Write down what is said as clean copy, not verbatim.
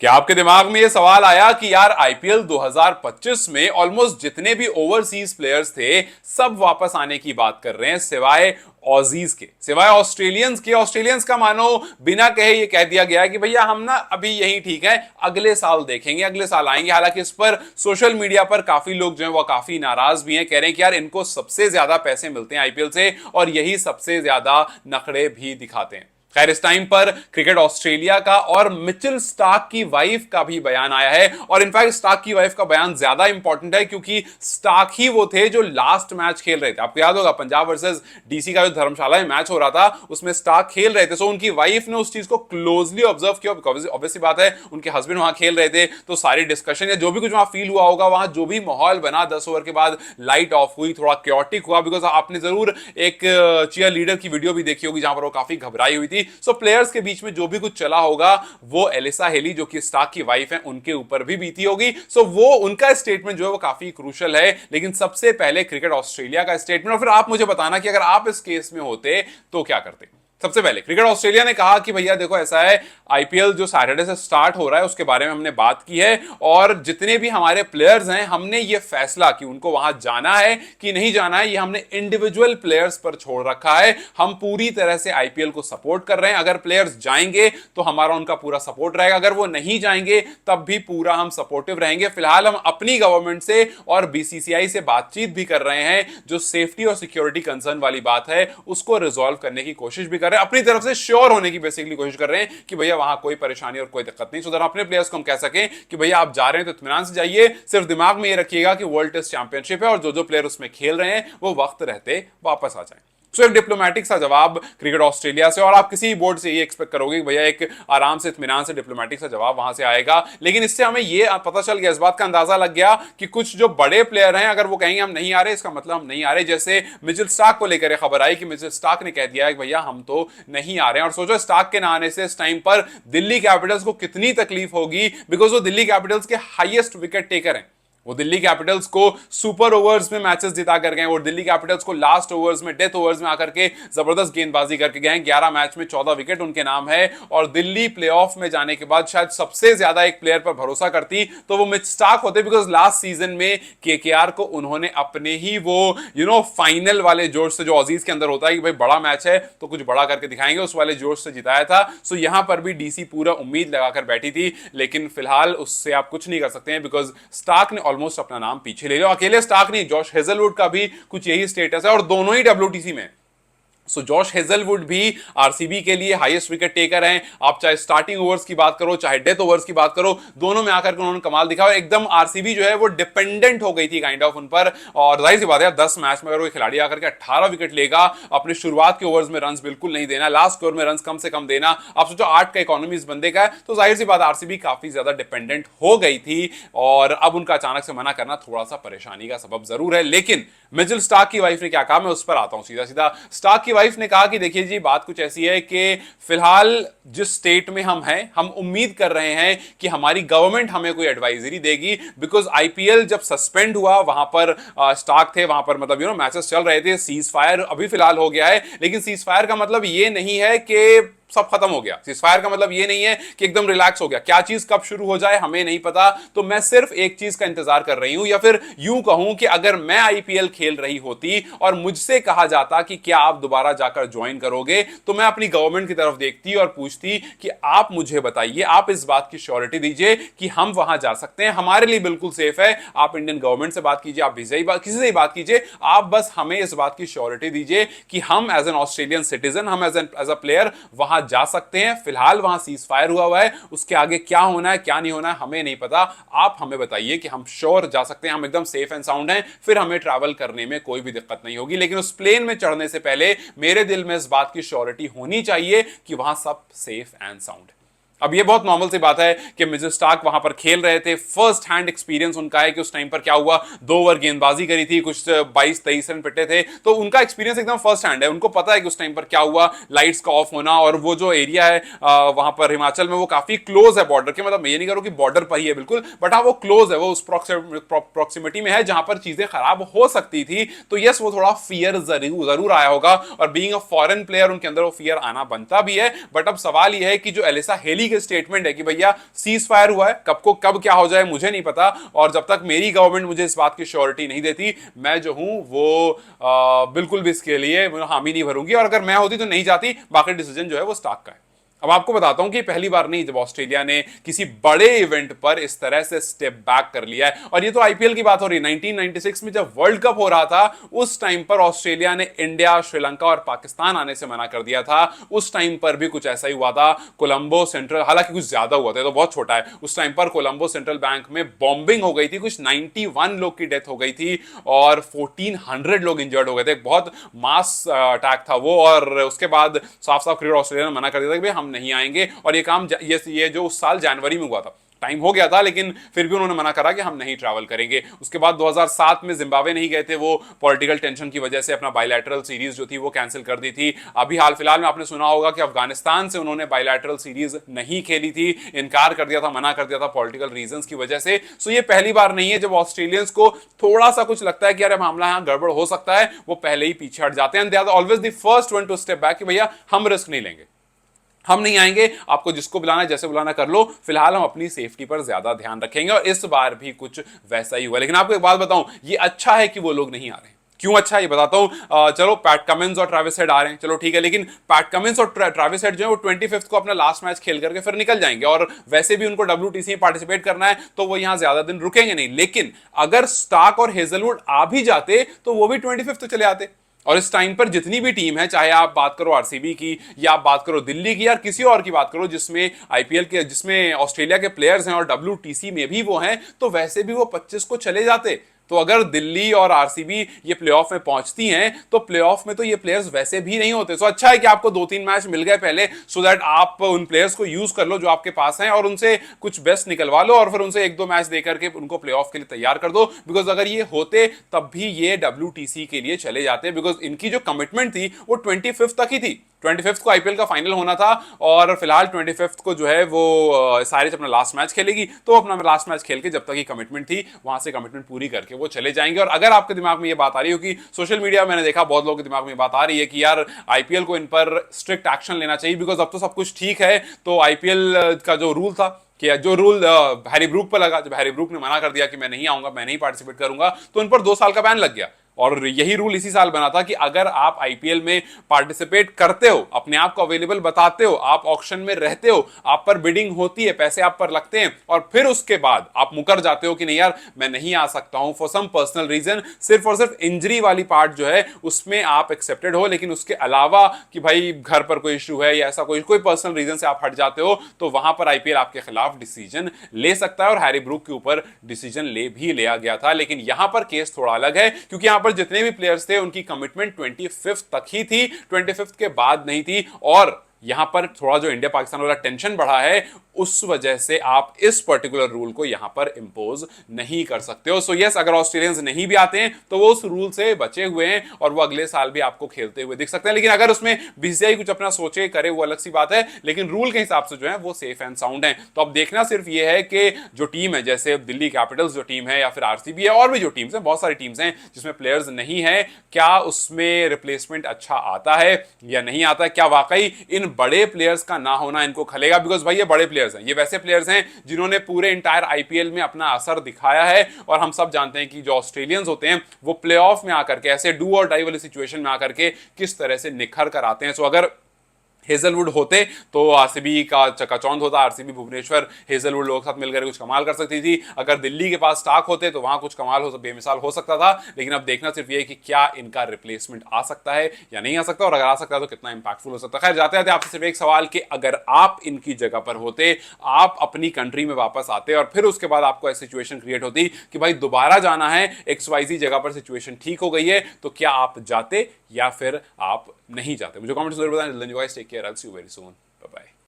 क्या आपके दिमाग में यह सवाल आया कि यार आईपीएल 2025 में ऑलमोस्ट जितने भी ओवरसीज प्लेयर्स थे सब वापस आने की बात कर रहे हैं सिवाय ऑजीज के, सिवाय ऑस्ट्रेलियंस के। ऑस्ट्रेलियंस का मानो बिना कहे ये कह दिया गया कि भैया हम ना अभी यही ठीक है, अगले साल देखेंगे, अगले साल आएंगे। हालांकि इस पर सोशल मीडिया पर काफी लोग जो है वो काफी नाराज भी हैं, कह रहे हैं कि यार इनको सबसे ज्यादा पैसे मिलते हैं आईपीएल से और यही सबसे ज्यादा नखरे भी दिखाते हैं। खैर, इस टाइम पर क्रिकेट ऑस्ट्रेलिया का और मिचेल स्टार्क की वाइफ का भी बयान आया है और इनफैक्ट स्टार्क की वाइफ का बयान ज्यादा इंपॉर्टेंट है क्योंकि स्टार्क ही वो थे जो लास्ट मैच खेल रहे थे। आपको याद होगा पंजाब वर्सेस डीसी का जो धर्मशाला में मैच हो रहा था उसमें स्टार्क खेल रहे थे। सो उनकी वाइफ ने उस चीज को क्लोजली ऑब्जर्व किया। ऑब्वियसली बात है, उनके हस्बैंड वहां खेल रहे थे तो सारी डिस्कशन या जो भी कुछ वहां फील हुआ होगा, वहां जो भी माहौल बना 10 ओवर के बाद लाइट ऑफ हुई, थोड़ा क्योटिक हुआ। बिकॉज आपने जरूर एक चीयर लीडर की वीडियो भी देखी होगी जहां पर वो काफी घबराई हुई थी। सो प्लेयर्स के बीच में जो भी कुछ चला होगा वो एलिसा हेली जो कि स्टार्क की वाइफ है उनके ऊपर भी बीती होगी। सो वो उनका स्टेटमेंट जो है वो काफी क्रूशियल है। लेकिन सबसे पहले क्रिकेट ऑस्ट्रेलिया का स्टेटमेंट और फिर आप मुझे बताना कि अगर आप इस केस में होते तो क्या करते। सबसे पहले क्रिकेट ऑस्ट्रेलिया ने कहा कि भैया देखो ऐसा है, आईपीएल जो सैटरडे से स्टार्ट हो रहा है उसके बारे में हमने बात की है और जितने भी हमारे प्लेयर्स हैं हमने ये फैसला कि उनको वहां जाना है कि नहीं जाना है ये हमने इंडिविजुअल प्लेयर्स पर छोड़ रखा है। हम पूरी तरह से आईपीएल को सपोर्ट कर रहे हैं। अगर प्लेयर्स जाएंगे तो हमारा उनका पूरा सपोर्ट रहेगा, अगर वो नहीं जाएंगे तब भी पूरा हम सपोर्टिव रहेंगे। फिलहाल हम अपनी गवर्नमेंट से और बीसीसीआई से बातचीत भी कर रहे हैं, जो सेफ्टी और सिक्योरिटी कंसर्न वाली बात है उसको रिजॉल्व करने की कोशिश भी कर रहे हैं, अपनी तरफ से श्योर होने की बेसिकली कोशिश कर रहे हैं कि भैया वहां कोई परेशानी और कोई दिक्कत नहीं। सो अपने प्लेयर्स को हम कह सकें कि भैया आप जा रहे हैं तो इत्मीनान से जाइए। सिर्फ दिमाग में ये रखिएगा कि वर्ल्ड टेस्ट चैंपियनशिप है और जो जो प्लेयर उसमें खेल रहे हैं वो वक्त रहते वापस आ जाए। सो एक डिप्लोमेटिक सा जवाब क्रिकेट ऑस्ट्रेलिया से और आप किसी बोर्ड से ये एक्सपेक्ट करोगे कि भैया एक आराम से इत्मीनान से डिप्लोमेटिक सा जवाब वहां से आएगा। लेकिन इससे हमें ये पता चल गया, इस बात का अंदाजा लग गया कि कुछ जो बड़े प्लेयर हैं अगर वो कहेंगे हम नहीं आ रहे इसका मतलब हम नहीं आ रहे। जैसे मिचेल स्टार्क को लेकर खबर आई कि मिचेल स्टार्क ने कह दिया है कि भैया हम तो नहीं आ रहे हैं। और सोचो स्टार्क के ना आने से इस टाइम पर दिल्ली कैपिटल्स को कितनी तकलीफ होगी, बिकॉज वो दिल्ली कैपिटल्स के हाईएस्ट विकेट टेकर हैं। वो दिल्ली कैपिटल्स को सुपर ओवर्स में मैचेस जिता कर गए और दिल्ली कैपिटल्स को लास्ट ओवर्स में, डेथ ओवर्स में आकर के जबरदस्त गेंदबाजी करके गए। 11 मैच में 14 विकेट उनके नाम है और दिल्ली प्लेऑफ में जाने के बाद शायद सबसे ज्यादा एक प्लेयर पर भरोसा करती तो वो मिचेल स्टार्क होते। बिकॉज लास्ट सीजन में केकेआर को उन्होंने अपने ही वो फाइनल वाले जोश से, जो ऑजीज के अंदर होता है कि भाई बड़ा मैच है तो कुछ बड़ा करके दिखाएंगे, उस वाले जोश से जिताया था। सो यहां पर भी डीसी पूरा उम्मीद लगाकर बैठी थी, लेकिन फिलहाल उससे आप कुछ नहीं कर सकते हैं बिकॉज स्टार्क ने ऑलमोस्ट अपना नाम पीछे ले लिया। अकेले स्टार्क नहीं, जॉश हेजलवुड का भी कुछ यही स्टेटस है और दोनों ही डब्ल्यूटीसी में। सो जॉश हेजलवुड भी आरसीबी के लिए हाईएस्ट विकेट टेकर हैं। आप चाहे स्टार्टिंग ओवर्स की बात करो चाहे डेथ ओवर्स की बात करो, दोनों में आकर के उन्होंने कमाल दिखाया। एकदम आरसीबी जो है वो डिपेंडेंट हो गई थी काइंड ऑफ उन पर। और जाहिर सी बात है 10 मैच में अगर वो खिलाड़ी आकर के 18 विकेट लेगा, अपने शुरुआत के ओवर्स में रन्स बिल्कुल नहीं देना, लास्ट ओवर में रन्स कम से कम देना, आप सोचो 8 का इकोनॉमी इस बंदे का है, तो जाहिर सी बात आरसीबी काफी ज्यादा डिपेंडेंट हो गई थी। और अब उनका अचानक से मना करना थोड़ा सा परेशानी का सबब जरूर है। लेकिन मिचेल स्टार्क की वाइफ ने क्या कहा, मैं उस पर आता हूं सीधा सीधा। स्टार्क की वाइफ ने कहा कि देखिए जी बात कुछ ऐसी है कि फिलहाल जिस स्टेट में हम हैं हम उम्मीद कर रहे हैं कि हमारी गवर्नमेंट हमें कोई एडवाइजरी देगी। बिकॉज आईपीएल जब सस्पेंड हुआ वहां पर स्टार्क थे, वहां पर मतलब मैचेस चल रहे थे। सीज फायर अभी फिलहाल हो गया है, लेकिन सीज फायर का मतलब ये नहीं है कि सब खत्म हो गया। सीजफायर का मतलब ये नहीं है कि एकदम रिलैक्स हो गया। क्या चीज कब शुरू हो जाए हमें नहीं पता। तो मैं सिर्फ एक चीज का इंतजार कर रही हूं, या फिर यूं कहूं कि अगर मैं आईपीएल खेल रही होती और मुझसे कहा जाता कि क्या आप दोबारा जाकर ज्वाइन करोगे, तो मैं अपनी गवर्नमेंट की तरफ देखती और पूछती कि आप मुझे बताइए, आप इस बात की श्योरिटी दीजिए कि हम वहां जा सकते हैं, हमारे लिए बिल्कुल सेफ है। आप इंडियन गवर्नमेंट से बात कीजिए, आप किसी से बात कीजिए, आप बस हमें इस बात की श्योरिटी दीजिए कि हम एज एन ऑस्ट्रेलियन सिटीजन, हम एज अ प्लेयर वहां जा सकते हैं। फिलहाल वहां सीज फायर हुआ है, उसके आगे क्या होना है क्या नहीं होना है हमें नहीं पता। आप हमें बताइए कि हम श्योर जा सकते हैं, हम एकदम सेफ एंड साउंड हैं, फिर हमें ट्रैवल करने में कोई भी दिक्कत नहीं होगी। लेकिन उस प्लेन में चढ़ने से पहले मेरे दिल में इस बात की श्योरिटी होनी चाहिए कि वहां सब सेफ एंड साउंड है। अब ये बहुत नॉर्मल सी बात है कि मिचेल स्टार्क वहां पर खेल रहे थे, फर्स्ट हैंड एक्सपीरियंस उनका है कि उस टाइम पर क्या हुआ। 2 ओवर गेंदबाजी करी थी, कुछ 22-23 रन पिटे थे, तो उनका एक्सपीरियंस एकदम फर्स्ट हैंड है। उनको पता है कि उस टाइम पर क्या हुआ, लाइट्स का ऑफ होना, और वो जो एरिया है वहां पर हिमाचल में वो काफी क्लोज है बॉर्डर के। मतलब मैं ये नहीं करूं कि बॉर्डर पर ही है बिल्कुल, बट हाँ वो क्लोज है, वो उस प्रॉक्सिमिटी में है जहां पर चीजें खराब हो सकती थी। तो यस वो थोड़ा फियर जरूर आया होगा, और बीइंग अ फॉरेन प्लेयर उनके अंदर वो फियर आना बनता भी है। बट अब सवाल यह है कि जो एलिसा हेली दिल्ली के स्टेटमेंट है कि भैया सीज फायर हुआ है, कब को कब क्या हो जाए मुझे नहीं पता, और जब तक मेरी गवर्नमेंट मुझे इस बात की श्योरिटी नहीं देती, मैं जो हूं वो बिल्कुल भी इसके लिए हामी नहीं भरूंगी, और अगर मैं होती तो नहीं जाती, बाकी डिसीजन जो है वो स्टार्क का है। अब आपको बताता हूं कि पहली बार नहीं जब ऑस्ट्रेलिया ने किसी बड़े इवेंट पर इस तरह से स्टेप बैक कर लिया है, और ये तो आईपीएल की बात हो रही है। 1996 में जब वर्ल्ड कप हो रहा था, उस टाइम पर ऑस्ट्रेलिया ने इंडिया, श्रीलंका और पाकिस्तान आने से मना कर दिया था। उस टाइम पर भी कुछ ऐसा ही हुआ था। कोलंबो सेंट्रल, हालांकि कुछ ज्यादा हुआ था, तो बहुत छोटा है, उस टाइम पर कोलंबो सेंट्रल बैंक में बॉम्बिंग हो गई थी, कुछ 91 लोग की डेथ हो गई थी और 1400 लोग इंजर्ड हो गए थे। बहुत मास अटैक था वो, और उसके बाद साफ साफ क्रिकेट ऑस्ट्रेलिया ने मना कर दिया था कि हम नहीं आएंगे, और ये काम ये जो उस साल जनवरी में हुआ था, टाइम हो गया था, लेकिन फिर भी उन्होंने मना करा कि हम नहीं ट्रैवल करेंगे। उसके बाद 2007 में जिम्बाब्वे नहीं गए थे, वो पॉलिटिकल टेंशन की वजह से अपना बायलैटरल सीरीज जो थी वो कैंसिल कर दी थी। अभी हाल फिलहाल में आपने सुना होगा कि अफगानिस्तान से उन्होंने बायलैटरल सीरीज नहीं खेली थी, इनकार कर दिया था, मना कर दिया था पॉलिटिकल रीजंस की वजह से। सो ये पहली बार नहीं है जब ऑस्ट्रेलियंस को थोड़ा सा कुछ लगता है कि यार मामला यहां गड़बड़ हो सकता है, वो पहले ही पीछे हट जाते हैं। They are always the first one to step back कि भैया हम रिस्क नहीं लेंगे, हम नहीं आएंगे, आपको जिसको बुलाना है जैसे बुलाना कर लो, फिलहाल हम अपनी सेफ्टी पर ज्यादा ध्यान रखेंगे। और इस बार भी कुछ वैसा ही हुआ। लेकिन आपको एक बात बताऊं, ये अच्छा है कि वो लोग नहीं आ रहे हैं। क्यों अच्छा है ये बताता हूं। चलो पैट कमिंस और ट्रेविस हेड आ रहे हैं, चलो ठीक है, लेकिन पैट कमिंस और ट्रेविस हेड जो है वो 25 को अपना लास्ट मैच खेल करके फिर निकल जाएंगे, और वैसे भी उनको WTC में पार्टिसिपेट करना है, तो वो यहां ज्यादा दिन रुकेंगे नहीं। लेकिन अगर स्टार्क और हेजलवुड आ भी जाते तो वो भी 25 चले आते। और इस टाइम पर जितनी भी टीम है, चाहे आप बात करो आरसीबी की, या आप बात करो दिल्ली की, या किसी और की बात करो जिसमें आईपीएल के, जिसमें ऑस्ट्रेलिया के प्लेयर्स हैं और WTC में भी वो हैं, तो वैसे भी वो 25 को चले जाते। तो अगर दिल्ली और आरसीबी ये प्लेऑफ में पहुंचती हैं, तो प्लेऑफ में तो ये प्लेयर्स वैसे भी नहीं होते। सो अच्छा है कि आपको 2-3 मैच मिल गए पहले, सो दैट आप उन प्लेयर्स को यूज कर लो जो आपके पास हैं, और उनसे कुछ बेस्ट निकलवा लो, और फिर उनसे 1-2 मैच देकर के उनको प्लेऑफ के लिए तैयार कर दो। बिकॉज अगर ये होते तब भी ये WTC के लिए चले जाते, बिकॉज इनकी जो कमिटमेंट थी वो 25 तक ही थी। 25 को आईपीएल का फाइनल होना था, और फिलहाल 25 को जो है वो साइरेज अपना लास्ट मैच खेलेगी, तो अपना लास्ट मैच खेल के जब तक की कमिटमेंट थी वहां से कमिटमेंट पूरी करके वो चले जाएंगे। और अगर आपके दिमाग में ये बात आ रही हो कि सोशल मीडिया मैंने देखा बहुत लोगों के दिमाग में बात आ रही है कि यार आईपीएल को इन पर स्ट्रिक्ट एक्शन लेना चाहिए, बिकॉज अब तो सब कुछ ठीक है, तो आईपीएल का जो रूल था कि जो रूल हैरी ब्रूक पर लगा, जब हैरी ब्रूक ने मना कर दिया कि मैं नहीं आऊंगा, मैं नहीं पार्टिसिपेट करूंगा, तो इन पर 2 साल का बैन लग गया। और यही रूल इसी साल बना था कि अगर आप आईपीएल में पार्टिसिपेट करते हो, अपने आप को अवेलेबल बताते हो, आप ऑक्शन में रहते हो, आप पर बिडिंग होती है, पैसे आप पर लगते हैं, और फिर उसके बाद आप मुकर जाते हो कि नहीं यार मैं नहीं आ सकता हूं फॉर सम पर्सनल रीजन, सिर्फ और सिर्फ इंजरी वाली पार्ट जो है उसमें आप एक्सेप्टेड हो, लेकिन उसके अलावा कि भाई घर पर कोई इश्यू है या ऐसा कोई पर्सनल रीजन से आप हट जाते हो, तो वहां पर आईपीएल आपके खिलाफ डिसीजन ले सकता है। और हैरी ब्रूक के ऊपर डिसीजन ले भी लिया गया था। लेकिन यहां पर केस थोड़ा अलग है, क्योंकि यहां पर जितने भी प्लेयर्स थे उनकी कमिटमेंट 25 तक ही थी, 25 के बाद नहीं थी। और यहां पर थोड़ा जो इंडिया पाकिस्तान वाला टेंशन बढ़ा है, उस वजह से आप इस पर्टिकुलर रूल को यहां पर इंपोज नहीं कर सकते हो। सो यस, अगर ऑस्ट्रेलियंस नहीं भी आते हैं तो वो उस रूल से बचे हुए हैं, और वो अगले साल भी आपको खेलते हुए दिख सकते हैं। लेकिन अगर उसमें बीसीसीआई कुछ अपना सोचे करे, वो अलग सी बात है, लेकिन रूल के हिसाब से जो है वो सेफ एंड साउंड है। तो अब देखना सिर्फ ये है कि जो टीम है, जैसे दिल्ली कैपिटल्स जो टीम है, या फिर आरसीबी है, और भी जो टीम्स हैं, बहुत सारी टीम्स हैं जिसमें प्लेयर्स नहीं है, क्या उसमें रिप्लेसमेंट अच्छा आता है या नहीं आता है, क्या वाकई इन बड़े प्लेयर्स का ना होना इनको खलेगा। बिकॉज भाई ये बड़े प्लेयर्स हैं, ये वैसे प्लेयर्स हैं जिन्होंने पूरे इंटायर आईपीएल में अपना असर दिखाया है, और हम सब जानते हैं कि जो ऑस्ट्रेलियंस होते हैं वो प्लेऑफ में आकर के ऐसे डू और डाई वाली सिचुएशन में आकर के किस तरह से निखर कर आते हैं। सो अगर हेजलवुड होते तो आरसीबी का चकाचौंध होता, आरसीबी भुवनेश्वर हेजलवुड लोगों के साथ मिलकर कुछ कमाल कर सकती थी। अगर दिल्ली के पास स्टार्क होते तो वहां कुछ कमाल हो, बेमिसाल हो सकता था। लेकिन अब देखना सिर्फ ये कि क्या इनका रिप्लेसमेंट आ सकता है या नहीं आ सकता, और अगर आ सकता है तो कितना इंपैक्टफुल हो सकता है। खैर जाते जाते आपसे सिर्फ एक सवाल कि अगर आप इनकी जगह पर होते, आप अपनी कंट्री में वापस आते, और फिर उसके बाद आपको ऐसी सिचुएशन क्रिएट होती कि भाई दोबारा जाना है, XYZ जगह पर सिचुएशन ठीक हो गई है, तो क्या आप जाते या फिर आप नहीं जाते? मुझे कमेंट्स जरूर बताएं। Take care, I will see you very soon, bye bye.